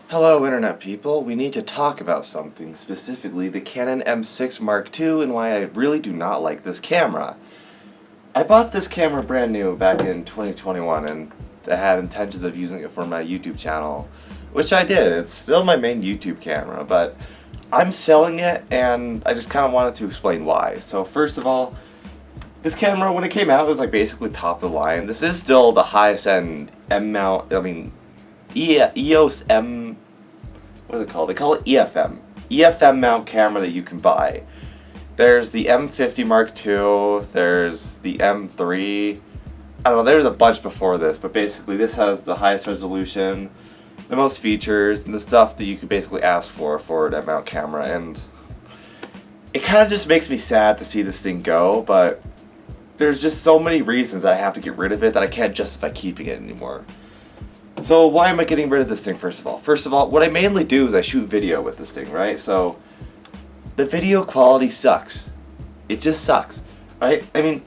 Hello Internet people, we need to talk about something, specifically the Canon M6 Mark II and why I really do not like this camera. I bought this camera brand new back in 2021 and I had intentions of using it for my YouTube channel, which I did. It's still my main YouTube camera, but I'm selling it and I just kind of wanted to explain why. So first of all, this camera when it came out was like basically top of the line. This is still the highest end EOS M, what is it called? They call it EFM. EFM mount camera that you can buy. There's the M50 Mark II, there's the M3. I don't know, there's a bunch before this, but basically this has the highest resolution, the most features, and the stuff that you could basically ask for an M mount camera. And it kind of just makes me sad to see this thing go, but there's just so many reasons that I have to get rid of it that I can't justify keeping it anymore. So why am I getting rid of this thing first of all? First of all, what I mainly do is I shoot video with this thing, right? So the video quality sucks. It just sucks, right? I mean,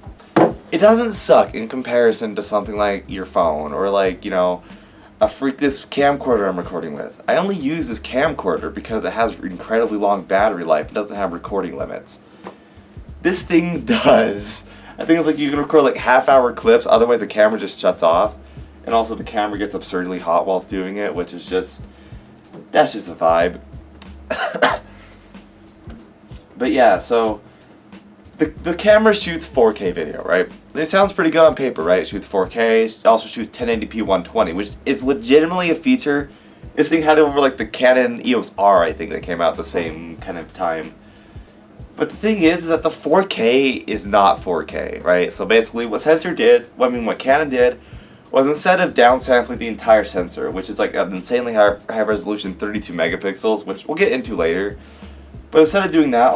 it doesn't suck in comparison to something like your phone or like, you know, this camcorder I'm recording with. I only use this camcorder because it has incredibly long battery life and doesn't have recording limits. This thing does. I think it's like you can record like half-hour clips, otherwise the camera just shuts off. And also the camera gets absurdly hot whilst doing it, which is just, that's just a vibe. But yeah, so the camera shoots 4K video, right? It sounds pretty good on paper, right? It shoots 4K, it also shoots 1080p 120, which is legitimately a feature. This thing had over like the Canon EOS R, I think, that came out the same kind of time. But the thing is that the 4K is not 4K, right? So basically what what Canon did, was instead of downsampling the entire sensor, which is like an insanely high resolution 32 megapixels, which we'll get into later, but instead of doing that,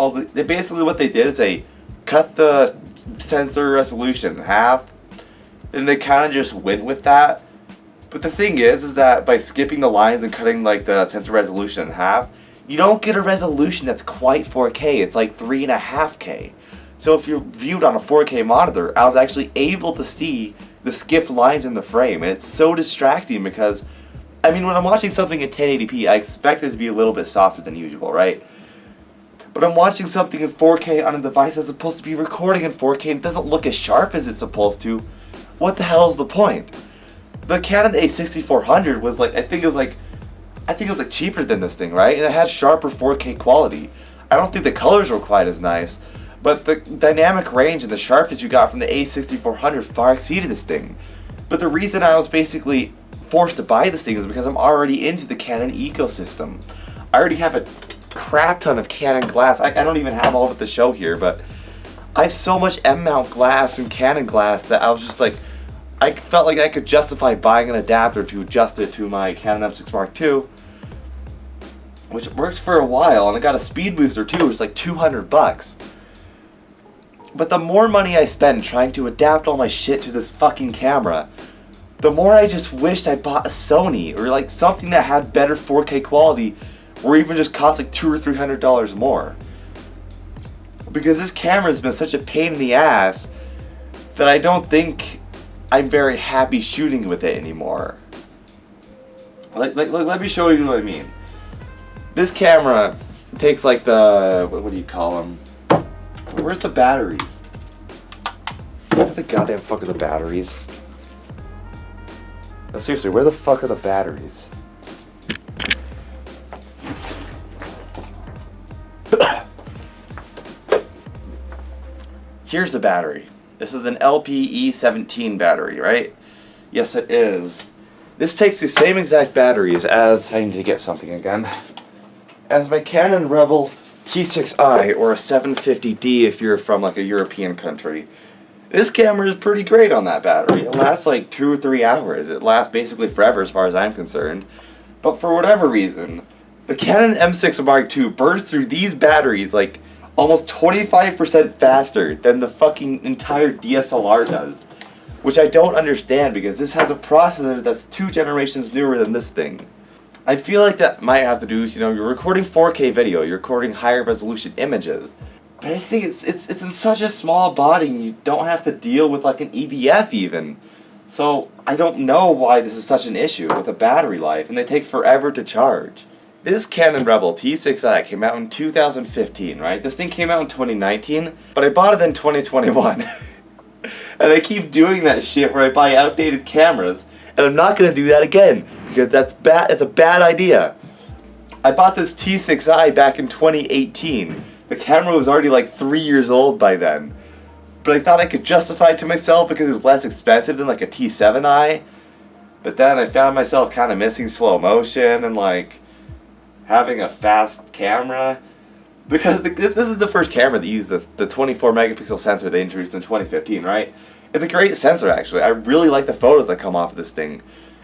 basically what they did is they cut the sensor resolution in half, and they kind of just went with that. But the thing is that by skipping the lines and cutting like the sensor resolution in half, you don't get a resolution that's quite 4K. It's like 3.5K. So if you're viewed on a 4K monitor, I was actually able to see the skipped lines in the frame, and it's so distracting because, I mean, when I'm watching something in 1080p, I expect it to be a little bit softer than usual, right? But I'm watching something in 4K on a device that's supposed to be recording in 4K and it doesn't look as sharp as it's supposed to. What the hell is the point? The Canon A6400 was like, I think it was like cheaper than this thing, right? And it had sharper 4K quality. I don't think the colors were quite as nice, but the dynamic range and the sharpness you got from the A6400 far exceeded this thing. But the reason I was basically forced to buy this thing is because I'm already into the Canon ecosystem. I already have a crap ton of Canon glass. I don't even have all of it to show here, but I have so much M-mount glass and Canon glass that I was just like, I felt like I could justify buying an adapter to adjust it to my Canon M6 Mark II, which worked for a while, and I got a speed booster too, which was like $200. But the more money I spend trying to adapt all my shit to this fucking camera, the more I just wished I'd bought a Sony or like something that had better 4K quality or even just cost like $200 or $300 more. Because this camera has been such a pain in the ass that I don't think I'm very happy shooting with it anymore. Let me show you what I mean. This camera takes like the, what do you call them? Where's the batteries? Where the goddamn fuck are the batteries? No, seriously, where the fuck are the batteries? Here's the battery. This is an LPE17 battery, right? Yes, it is. This takes the same exact batteries as, I need to get something again, as my Canon Rebel T6i or a 750D if you're from like a European country. This camera is pretty great on that battery. It lasts like 2 or 3 hours. It lasts basically forever as far as I'm concerned. But for whatever reason, the Canon M6 Mark II burns through these batteries like almost 25% faster than the fucking entire DSLR does. Which I don't understand because this has a processor that's 2 generations newer than this thing. I feel like that might have to do with, you know, you're recording 4K video, you're recording higher resolution images. But I just think it's in such a small body and you don't have to deal with like an EVF even. So I don't know why this is such an issue with the battery life, and they take forever to charge. This Canon Rebel T6i came out in 2015, right? This thing came out in 2019, but I bought it in 2021. And I keep doing that shit where I buy outdated cameras, and I'm not going to do that again, because that's bad. It's a bad idea. I bought this T6i back in 2018. The camera was already like 3 years old by then. But I thought I could justify it to myself because it was less expensive than like a T7i. But then I found myself kind of missing slow motion and like having a fast camera. Because this is the first camera that used the 24 megapixel sensor they introduced in 2015, right? It's a great sensor actually. I really like the photos that come off of this thing.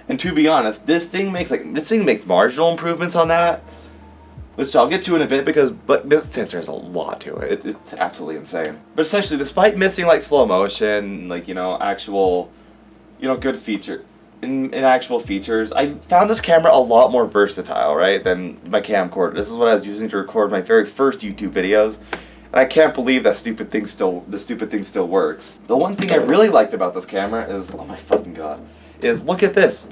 And to be honest, this thing makes marginal improvements on that, which I'll get to in a bit because this sensor has a lot to it. It's absolutely insane. But essentially, despite missing like slow motion, like actual, good feature, in actual features, I found this camera a lot more versatile, right, than my camcorder. This is what I was using to record my very first YouTube videos. And I can't believe the stupid thing still works. The one thing I really liked about this camera is, oh my fucking god, is look at this.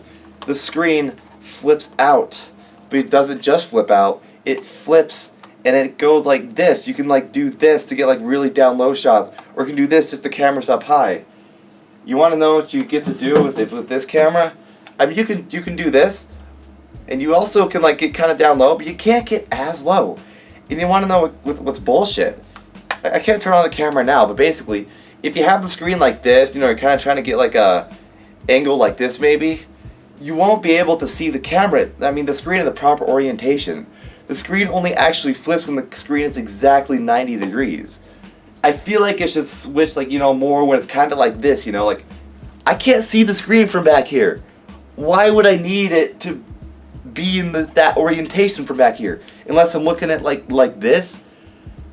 The screen flips out, but it doesn't just flip out, it flips and it goes like this. You can like do this to get like really down low shots, or you can do this if the camera's up high. You want to know what you get to do with this camera? I mean, you can do this, and you also can like get kind of down low, but you can't get as low. And you want to know what's bullshit? I can't turn on the camera now, but basically, if you have the screen like this, you're kind of trying to get like a angle like this maybe, you won't be able to see the camera. I mean, the screen in the proper orientation. The screen only actually flips when the screen is exactly 90 degrees. I feel like it should switch like, more when it's kind of like this, like I can't see the screen from back here. Why would I need it to be in that orientation from back here? Unless I'm looking at like this.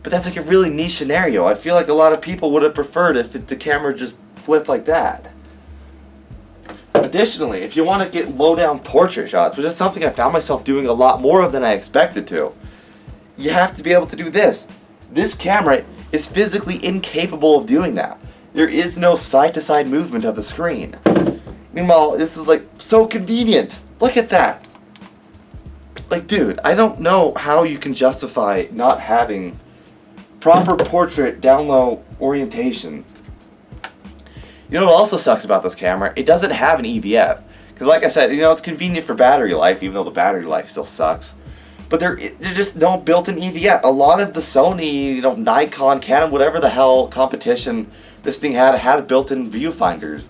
But that's like a really niche scenario. I feel like a lot of people would have preferred if the camera just flipped like that. Additionally, if you want to get low down portrait shots, which is something I found myself doing a lot more of than I expected to, you have to be able to do this. This camera is physically incapable of doing that. There is no side-to-side movement of the screen. Meanwhile, this is like so convenient. Look at that. Like, dude, I don't know how you can justify not having proper portrait down low orientation. You know what also sucks about this camera? It doesn't have an EVF. Because like I said, it's convenient for battery life, even though the battery life still sucks. But there's just no built-in EVF. A lot of the Sony, Nikon, Canon, whatever the hell competition this thing had built-in viewfinders.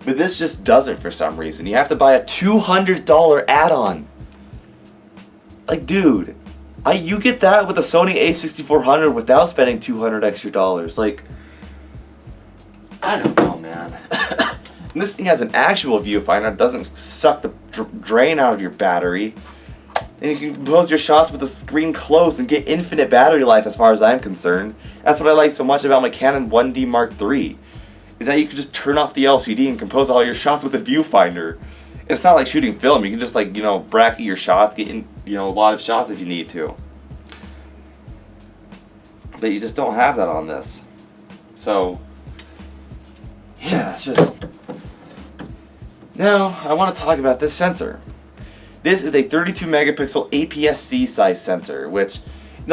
But this just doesn't for some reason. You have to buy a $200 add-on. Like, dude, you get that with a Sony a6400 without spending $200 extra. Like, I don't know, man. And this thing has an actual viewfinder. It doesn't suck the drain out of your battery. And you can compose your shots with the screen closed and get infinite battery life as far as I'm concerned. That's what I like so much about my Canon 1D Mark III. Is that you can just turn off the LCD and compose all your shots with a viewfinder. And it's not like shooting film. You can just bracket your shots, get in, a lot of shots if you need to. But you just don't have that on this. So, yeah, it's just... Now, I want to talk about this sensor. This is a 32 megapixel APS-C size sensor, which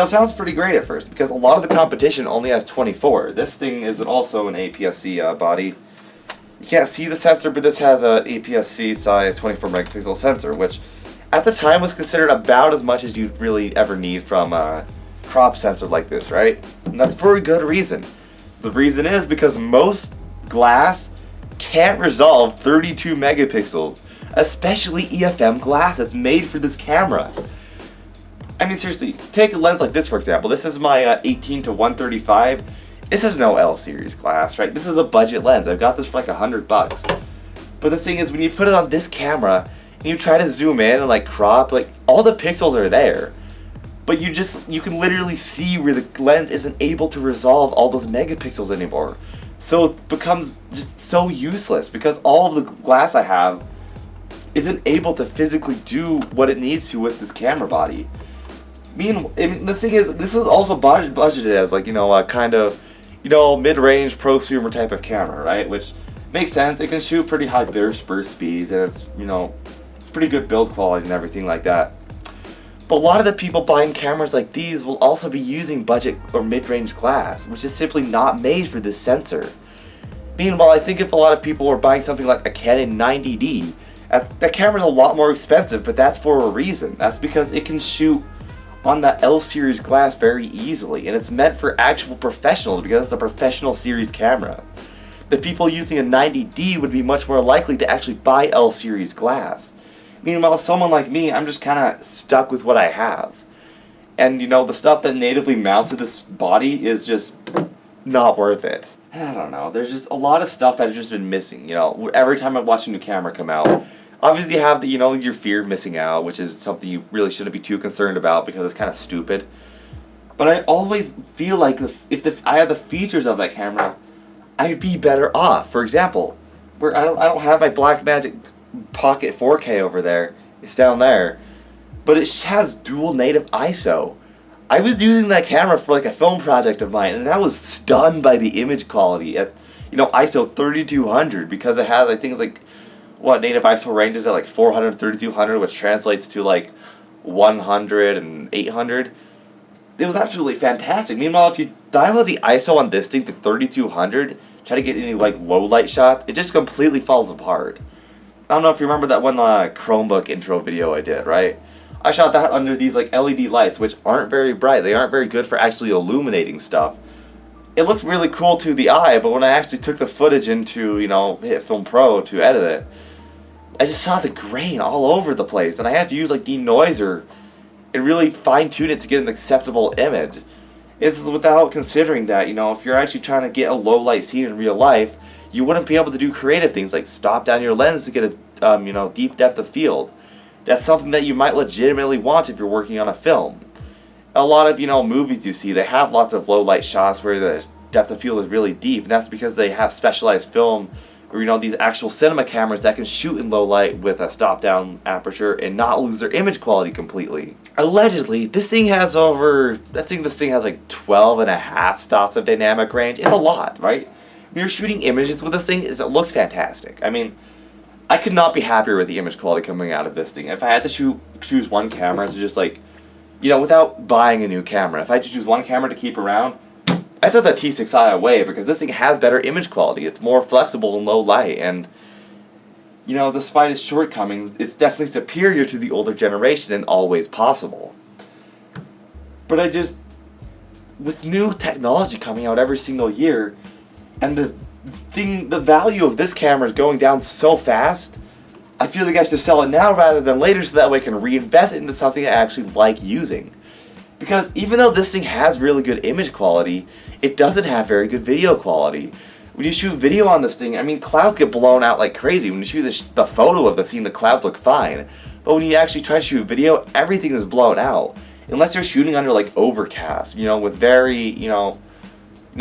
sounds pretty great at first because a lot of the competition only has 24. This thing is also an APS-C body. You can't see the sensor, but this has a APS-C size 24 megapixel sensor, which at the time was considered about as much as you'd really ever need from a crop sensor like this, right? And that's for a good reason. The reason is because most glass can't resolve 32 megapixels. Especially EFM glass that's made for this camera. I mean, seriously, take a lens like this for example. This is my 18 to 135. This is no L series glass, right? This is a budget lens. I've got this for like $100. But the thing is, when you put it on this camera and you try to zoom in and crop, all the pixels are there. But you can literally see where the lens isn't able to resolve all those megapixels anymore. So it becomes just so useless because all of the glass I have isn't able to physically do what it needs to with this camera body. The thing is, this is also budgeted as a kind of mid-range prosumer type of camera, right? Which Makes sense. It can shoot pretty high burst speeds, and it's, you know, pretty good build quality and everything like that. But a lot of the people buying cameras like these will also be using budget or mid-range glass, which is simply not made for this sensor. Meanwhile, I think if a lot of people were buying something like a Canon 90D, that camera's a lot more expensive, but that's for a reason. That's because it can shoot on that L series glass very easily, and it's meant for actual professionals because it's a professional series camera. The people using a 90D would be much more likely to actually buy L series glass. Meanwhile, someone like me, I'm just kind of stuck with what I have. And, you know, the stuff that natively mounts to this body is just not worth it. I don't know, there's just a lot of stuff that has just been missing, you know. Every time I watch a new camera come out, obviously you have the, you know, your fear of missing out, which is something you really shouldn't be too concerned about because it's kind of stupid. But I always feel like if I had the features of that camera, I'd be better off. For example, where I don't have my Blackmagic Pocket 4K over there. It's down there, but it has dual native ISO. I was using that camera for like a film project of mine, and I was stunned by the image quality at, you know, ISO 3200 because it has, I think it's like, what, native ISO ranges at like 400, 3200, which translates to like 100 and 800. It was absolutely fantastic. Meanwhile, if you dial out the ISO on this thing to 3200, try to get any like low light shots, it just completely falls apart. I don't know if you remember that one Chromebook intro video I did, right? I shot that under these like LED lights, which aren't very bright. They aren't very good for actually illuminating stuff. It looked really cool to the eye, but when I actually took the footage into, you know, hit Film Pro to edit it, I just saw the grain all over the place, and I had to use like denoiser and really fine-tune it to get an acceptable image. It's without considering that, you know, if you're actually trying to get a low-light scene in real life, you wouldn't be able to do creative things like stop down your lens to get a you know, deep depth of field. That's something that you might legitimately want if you're working on a film. A lot of, you know, movies you see, they have lots of low light shots where the depth of field is really deep, and that's because they have specialized film or, you know, these actual cinema cameras that can shoot in low light with a stop down aperture and not lose their image quality completely. Allegedly, this thing has over, I think this thing has like 12.5 stops of dynamic range. It's a lot, right? When you're shooting images with this thing, it looks fantastic. I mean, I could not be happier with the image quality coming out of this thing. If I had to choose one camera to just like, you know, without buying a new camera, if I had to choose one camera to keep around, I thought the T6i away because this thing has better image quality. It's more flexible in low light, and, you know, despite its shortcomings, it's definitely superior to the older generation in all ways possible. But with new technology coming out every single year, and the value of this camera is going down so fast, I feel like I should sell it now rather than later so that way I can reinvest it into something I actually like using. Because even though this thing has really good image quality, it doesn't have very good video quality. When you shoot video on this thing, I mean, clouds get blown out like crazy. When you shoot the photo of the scene, the clouds look fine. But when you actually try to shoot video, everything is blown out. Unless you're shooting under like overcast, you know, with very, you know,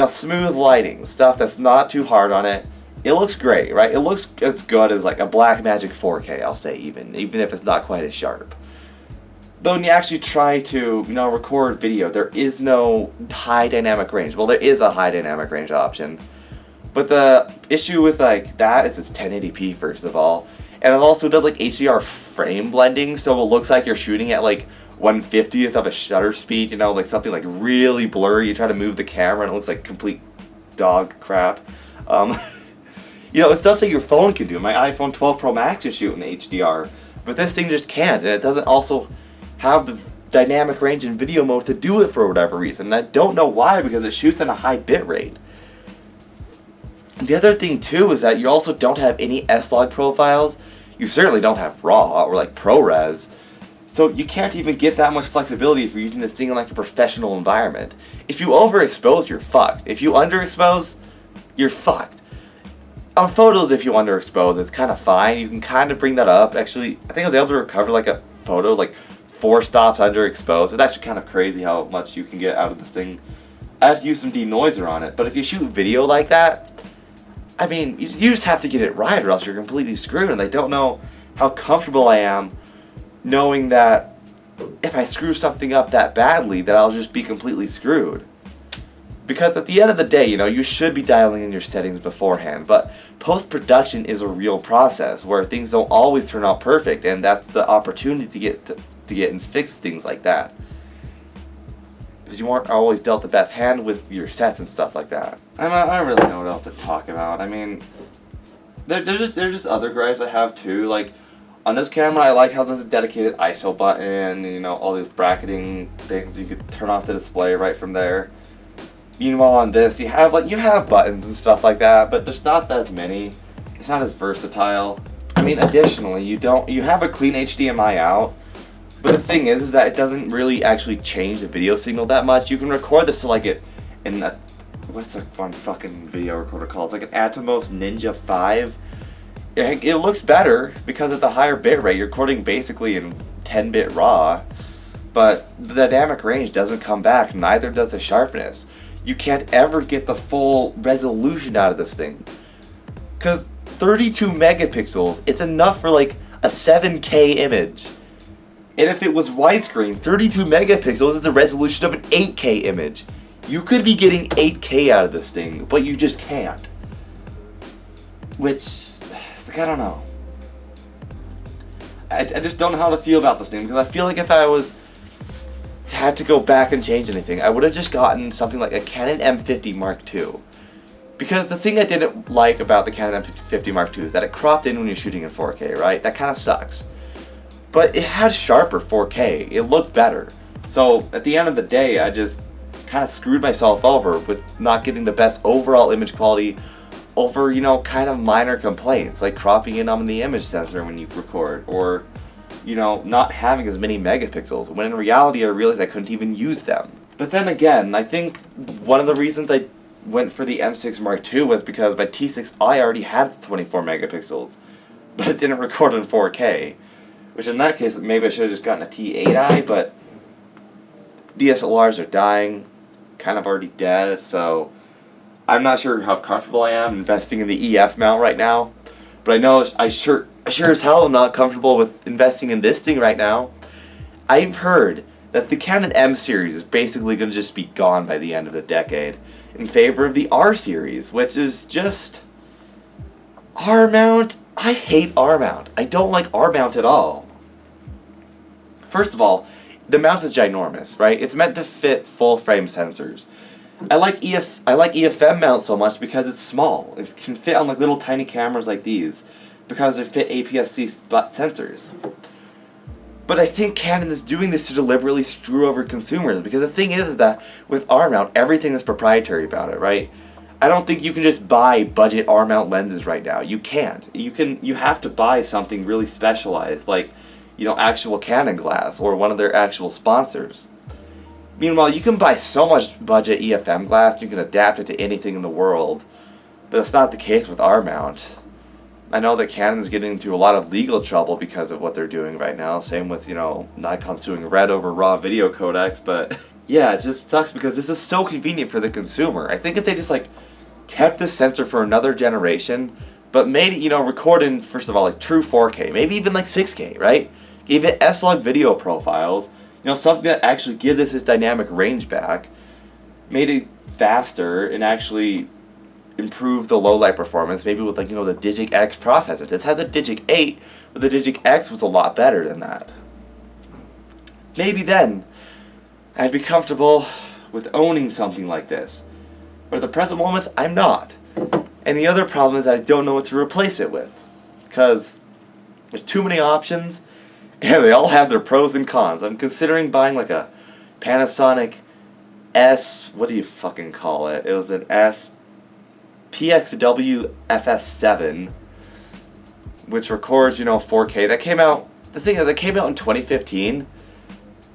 smooth lighting, stuff that's not too hard on it. It looks great, right? It looks as good as like a Blackmagic 4K, I'll say, even if it's not quite as sharp. Though when you actually try to, you know, record video, there is no high dynamic range. Well, there is a high dynamic range option, but the issue with like that is it's 1080p first of all, and it also does like HDR frame blending, so it looks like you're shooting at like 1/50th of a shutter speed, you know, like something like really blurry. You try to move the camera and it looks like complete dog crap. You know, it's stuff that your phone can do. My iPhone 12 Pro Max can shoot in HDR, but this thing just can't, and it doesn't also have the dynamic range in video mode to do it for whatever reason. And I don't know why, because it shoots at a high bit rate. The other thing too is that you also don't have any S-Log profiles. You certainly don't have RAW or like ProRes. So you can't even get that much flexibility if you're using this thing in like a professional environment. If you overexpose, you're fucked. If you underexpose, you're fucked. On photos, if you underexpose, it's kind of fine. You can kind of bring that up. Actually, I think I was able to recover like a photo like 4 stops underexposed. It's actually kind of crazy how much you can get out of this thing. I have to use some denoiser on it, but if you shoot video like that, I mean, you just have to get it right or else you're completely screwed, and I don't know how comfortable I am knowing that if I screw something up that badly, that I'll just be completely screwed. Because at the end of the day, you should be dialing in your settings beforehand, but post-production is a real process where things don't always turn out perfect, and that's the opportunity to get and fix things like that. Because you aren't always dealt the best hand with your sets and stuff like that. I don't really know what else to talk about. I mean, there's just other gripes I have too. Like, on this camera, I like how there's a dedicated ISO button, and, all these bracketing things. You could turn off the display right from there. Meanwhile, on this, you have buttons and stuff like that, but there's not as many. It's not as versatile. I mean, additionally, you have a clean HDMI out, but the thing is that it doesn't really actually change the video signal that much. You can record this to like it in a, what's that fun fucking video recorder called? It's like an Atomos Ninja 5. It looks better because of the higher bit rate. You're recording basically in 10-bit RAW, but the dynamic range doesn't come back. Neither does the sharpness. You can't ever get the full resolution out of this thing. Because 32 megapixels, it's enough for like a 7K image. And if it was widescreen, 32 megapixels is the resolution of an 8K image. You could be getting 8K out of this thing, but you just can't. Which, it's like, I don't know. I just don't know how to feel about this thing, because I feel like if I had to go back and change anything, I would have just gotten something like a Canon M50 Mark II. Because the thing I didn't like about the Canon M50 Mark II is that it cropped in when you're shooting in 4K, right? That kind of sucks. But it had sharper 4K. It looked better. So at the end of the day, I just kind of screwed myself over with not getting the best overall image quality over, kind of minor complaints, like cropping in on the image sensor when you record, or not having as many megapixels, when in reality I realized I couldn't even use them. But then again, I think one of the reasons I went for the M6 Mark II was because my T6i already had 24 megapixels, but it didn't record in 4K, which in that case, maybe I should have just gotten a T8i, but DSLRs are dying, kind of already dead, so I'm not sure how comfortable I am investing in the EF mount right now, but I know I sure as hell am not comfortable with investing in this thing right now. I've heard that the Canon M series is basically going to just be gone by the end of the decade in favor of the R series, which is just R mount. I hate R mount. I don't like R mount at all. First of all, the mount is ginormous, right? It's meant to fit full frame sensors. I like EFM mount so much because it's small. It can fit on like little tiny cameras like these, because they fit APS-C sensors. But I think Canon is doing this to deliberately screw over consumers, because the thing is that with R-mount, everything is proprietary about it, right? I don't think you can just buy budget R-mount lenses right now. You can't. You have to buy something really specialized, like, actual Canon glass or one of their actual sponsors. Meanwhile, you can buy so much budget EFM glass, you can adapt it to anything in the world, but it's not the case with R-mount. I know that Canon's getting into a lot of legal trouble because of what they're doing right now. Same with, Nikon suing Red over raw video codecs. But yeah, it just sucks because this is so convenient for the consumer. I think if they just kept this sensor for another generation, but made it, record in, first of all, true 4K, maybe even 6K, right? Gave it S-Log video profiles, something that actually gives us this dynamic range back, made it faster, and actually improve the low light performance, maybe with the Digic X processor. This has a Digic 8, but the Digic X was a lot better than that. Maybe then I'd be comfortable with owning something like this. But at the present moment, I'm not. And the other problem is that I don't know what to replace it with, because there's too many options, and they all have their pros and cons. I'm considering buying a Panasonic S, what do you fucking call it? It was an S PXW FS7, which records, 4K. That came out, the thing is, it came out in 2015,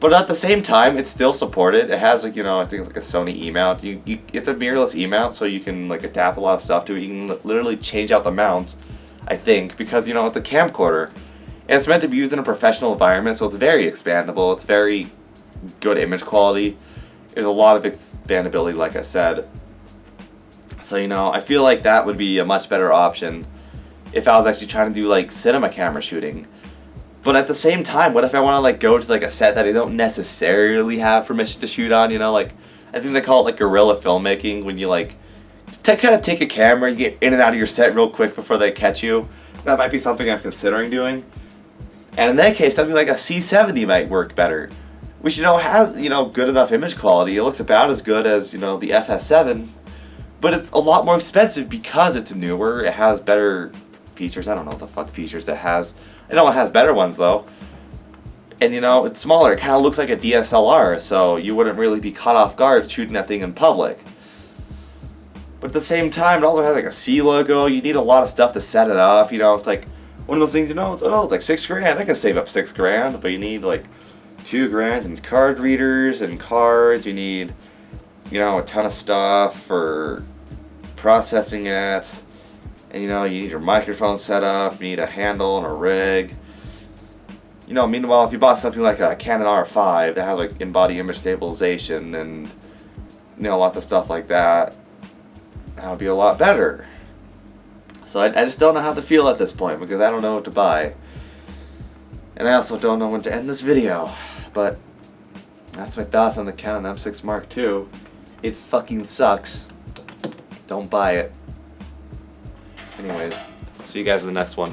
but at the same time, it's still supported. It has, I think it's a Sony E-mount. It's a mirrorless E-mount, so you can, adapt a lot of stuff to it. You can literally change out the mount, I think, because, it's a camcorder. And it's meant to be used in a professional environment, so it's very expandable. It's very good image quality. There's a lot of expandability, like I said. So, I feel like that would be a much better option if I was actually trying to do, cinema camera shooting. But at the same time, what if I want to, go to, a set that I don't necessarily have permission to shoot on, I I think they call it like guerrilla filmmaking, when you like kind of take a camera, you get in and out of your set real quick before they catch you. That might be something I'm considering doing. And in that case, something like a C70 might work better, which, you know, has, you know, good enough image quality. It looks about as good as, you know, the FS7, but it's a lot more expensive because it's newer. It has better features. I don't know what the fuck features it has. I know it has better ones though. And, you know, it's smaller. It kind of looks like a DSLR, so you wouldn't really be caught off guard shooting that thing in public. But at the same time, it also has like a C logo. You need a lot of stuff to set it up. You know, it's like one of those things, you know, it's like $6,000. I can save up $6,000, but you need like $2,000 in card readers and cards. You need, you know, a ton of stuff for processing it. And, you know, you need your microphone set up. You need a handle and a rig. You know, meanwhile, if you bought something like a Canon R5 that has like in-body image stabilization and, you know, lots of stuff like that, that would be a lot better. So I just don't know how to feel at this point, because I don't know what to buy. And I also don't know when to end this video. But that's my thoughts on the Canon M6 Mark II. It fucking sucks. Don't buy it. Anyways, see you guys in the next one.